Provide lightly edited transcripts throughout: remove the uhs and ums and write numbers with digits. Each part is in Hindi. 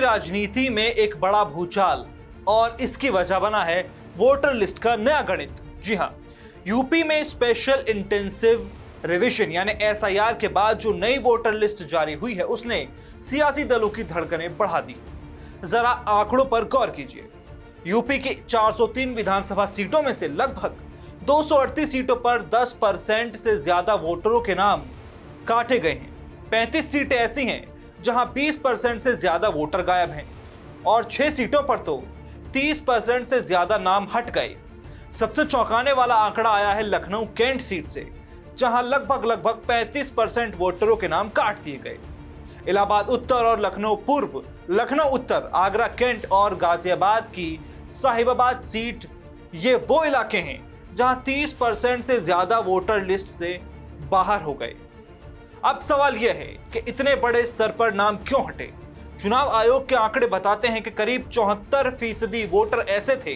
राजनीति में एक बड़ा भूचाल और इसकी वजह बना है वोटर लिस्ट का नया गणित। जी हां, यूपी में स्पेशल इंटेंसिव रिवीजन यानी एसआईआर के बाद जो नई वोटर लिस्ट जारी हुई है उसने सियासी दलों की धड़कनें बढ़ा दी। जरा आंकड़ों पर गौर कीजिए। यूपी की 403 विधानसभा सीटों में से लगभग 238 सीटों पर 10% से ज्यादा वोटरों के नाम काटे गए हैं। 35 सीटें ऐसी हैं जहां 20% से ज्यादा वोटर गायब हैं और 6 सीटों पर तो 30% से ज्यादा नाम हट गए। सबसे चौंकाने वाला आंकड़ा आया है लखनऊ कैंट सीट से, जहां लगभग 35% वोटरों के नाम काट दिए गए। इलाहाबाद उत्तर और लखनऊ पूर्व, लखनऊ उत्तर, आगरा कैंट और गाजियाबाद की साहिबाबाद सीट ये वो इलाके हैं जहां 30% से ज्यादा वोटर लिस्ट से बाहर हो गए। अब सवाल यह है कि इतने बड़े स्तर पर नाम क्यों हटे? चुनाव आयोग के आंकड़े बताते हैं कि करीब 74% वोटर ऐसे थे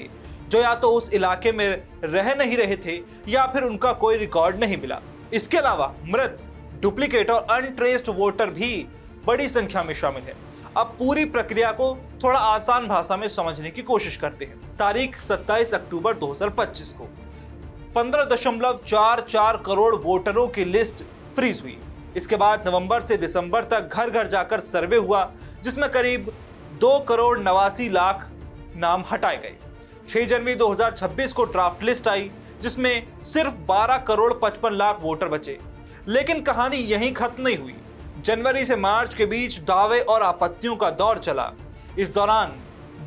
जो या तो उस इलाके में रह नहीं रहे थे या फिर उनका कोई रिकॉर्ड नहीं मिला। इसके अलावा मृत, डुप्लीकेट और अनट्रेस्ड वोटर भी बड़ी संख्या में शामिल है। अब पूरी प्रक्रिया को थोड़ा आसान भाषा में समझने की कोशिश करते हैं। तारीख 27 अक्टूबर 2025 को 15.44 करोड़ वोटरों की लिस्ट फ्रीज हुई। इसके बाद नवंबर से दिसंबर तक घर घर जाकर सर्वे हुआ, जिसमें करीब 2,89,00,000 नाम हटाए गए। 6 जनवरी 2026 को ड्राफ्ट लिस्ट आई, जिसमें सिर्फ 12,55,00,000 वोटर बचे। लेकिन कहानी यहीं खत्म नहीं हुई। जनवरी से मार्च के बीच दावे और आपत्तियों का दौर चला। इस दौरान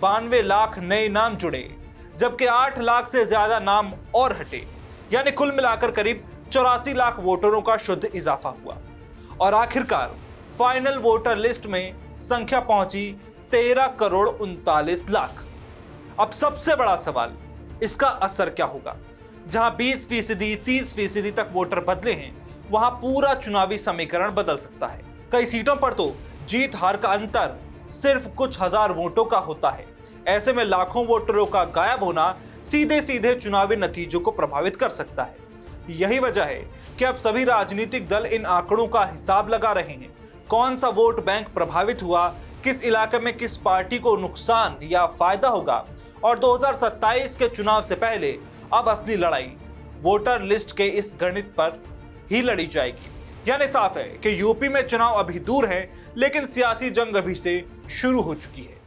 92 लाख नए नाम जुड़े, जबकि 8 लाख से ज्यादा नाम और हटे, यानी कुल मिलाकर करीब 84 लाख वोटरों का शुद्ध इजाफा हुआ। और आखिरकार फाइनल वोटर लिस्ट में संख्या पहुंची 13,39,00,000। अब सबसे बड़ा सवाल, इसका असर क्या होगा? जहां 20%, 30% तक वोटर बदले हैं, वहां पूरा चुनावी समीकरण बदल सकता है। कई सीटों पर तो जीत हार का अंतर सिर्फ कुछ हजार वोटों का होता है। ऐसे में लाखों वोटरों का गायब होना सीधे सीधे चुनावी नतीजों को प्रभावित कर सकता है। यही वजह है कि अब सभी राजनीतिक दल इन आंकड़ों का हिसाब लगा रहे हैं। कौन सा वोट बैंक प्रभावित हुआ, किस इलाके में किस पार्टी को नुकसान या फायदा होगा। और 2027 के चुनाव से पहले अब असली लड़ाई वोटर लिस्ट के इस गणित पर ही लड़ी जाएगी। यानी साफ है कि यूपी में चुनाव अभी दूर है, लेकिन सियासी जंग अभी से शुरू हो चुकी है।